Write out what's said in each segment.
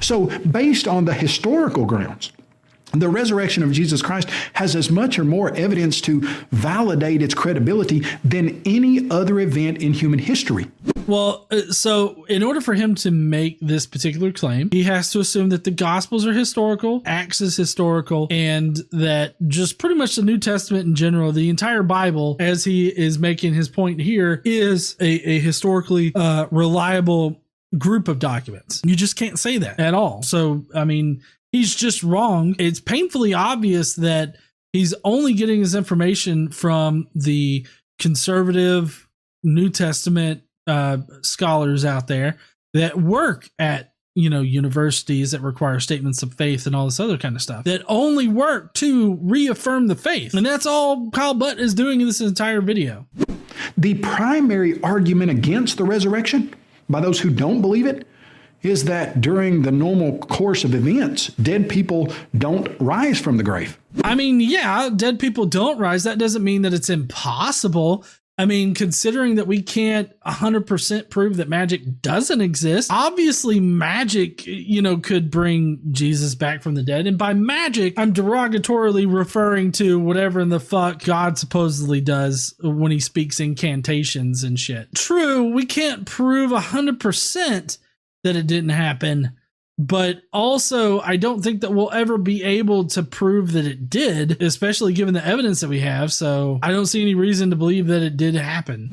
So based on the historical grounds, the resurrection of Jesus Christ has as much or more evidence to validate its credibility than any other event in human history. Well, so in order for him to make this particular claim, he has to assume that the Gospels are historical, Acts is historical, and that just pretty much the New Testament in general, the entire Bible, as he is making his point here, is a historically reliable group of documents. You just can't say that at all. So, I mean, he's just wrong. It's painfully obvious that he's only getting his information from the conservative New Testament scholars out there that work at, universities that require statements of faith and all this other kind of stuff, that only work to reaffirm the faith. And that's all Kyle Butt is doing in this entire video. The primary argument against the resurrection by those who don't believe it is that during the normal course of events, dead people don't rise from the grave. I mean, yeah, dead people don't rise. That doesn't mean that it's impossible. I mean, considering that we can't 100% prove that magic doesn't exist, obviously magic, could bring Jesus back from the dead. And by magic, I'm derogatorily referring to whatever in the fuck God supposedly does when he speaks incantations and shit. True, we can't prove 100% that it didn't happen, but also I don't think that we'll ever be able to prove that it did, especially given the evidence that we have. So I don't see any reason to believe that it did happen.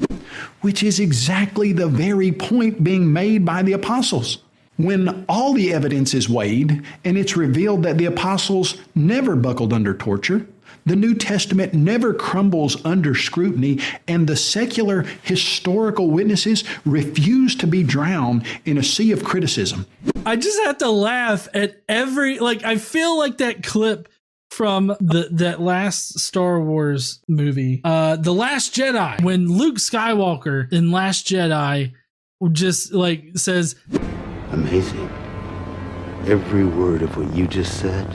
Which is exactly the very point being made by the apostles. When all the evidence is weighed and it's revealed that the apostles never buckled under torture, the New Testament never crumbles under scrutiny, and the secular historical witnesses refuse to be drowned in a sea of criticism. I just have to laugh at I feel like that clip from that last Star Wars movie, The Last Jedi, when Luke Skywalker in Last Jedi just says, "Amazing. Every word of what you just said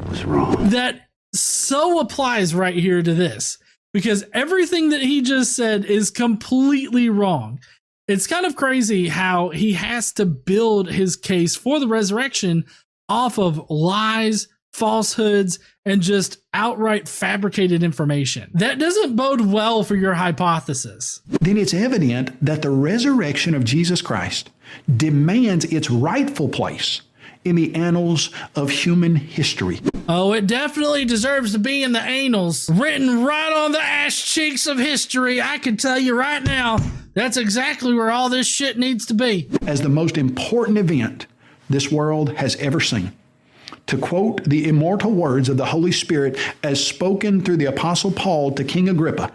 was wrong." That so applies right here to this, because everything that he just said is completely wrong. It's kind of crazy how he has to build his case for the resurrection off of lies, falsehoods, and just outright fabricated information. That doesn't bode well for your hypothesis. Then it's evident that the resurrection of Jesus Christ demands its rightful place in the annals of human history. Oh, it definitely deserves to be in the annals, written right on the ass cheeks of history. I can tell you right now, that's exactly where all this shit needs to be. As the most important event this world has ever seen. To quote the immortal words of the Holy Spirit as spoken through the Apostle Paul to King Agrippa.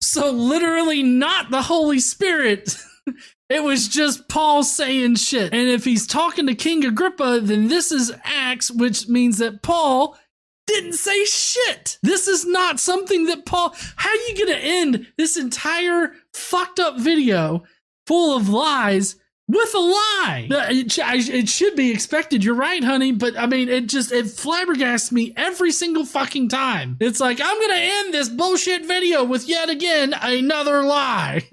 So literally not the Holy Spirit. It was just Paul saying shit. And if he's talking to King Agrippa, then this is Acts, which means that Paul didn't say shit. This is not something that how are you going to end this entire fucked up video full of lies with a lie? It should be expected. You're right, honey. But I mean, it flabbergasts me every single fucking time. It's like, I'm going to end this bullshit video with yet again another lie.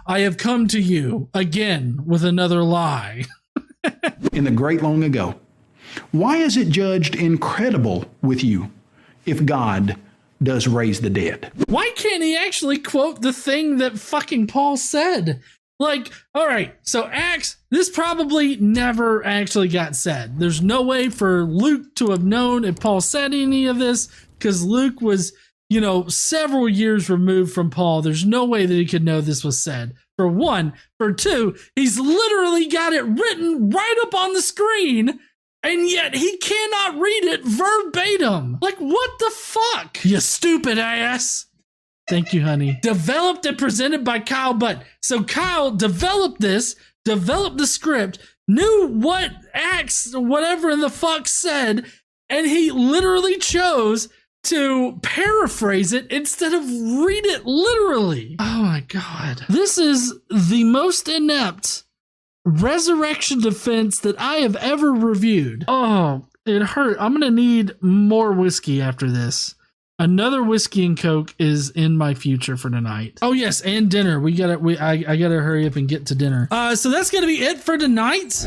I have come to you again with another lie. In the great long ago, why is it judged incredible with you if God does raise the dead? Why can't he actually quote the thing that fucking Paul said? All right, so Acts, this probably never actually got said. There's no way for Luke to have known if Paul said any of this, because Luke was, several years removed from Paul. There's no way that he could know this was said, for one. For two, he's literally got it written right up on the screen, and yet he cannot read it verbatim. What the fuck? You stupid ass. Thank you, honey. Developed and presented by Kyle Butt. So Kyle developed the script, knew what Acts, whatever in the fuck said, and he literally chose to paraphrase it instead of read it literally. Oh my God. This is the most inept resurrection defense that I have ever reviewed. Oh, it hurt. I'm going to need more whiskey after this. Another whiskey and Coke is in my future for tonight. Oh yes, and dinner. I gotta hurry up and get to dinner. So that's gonna be it for tonight.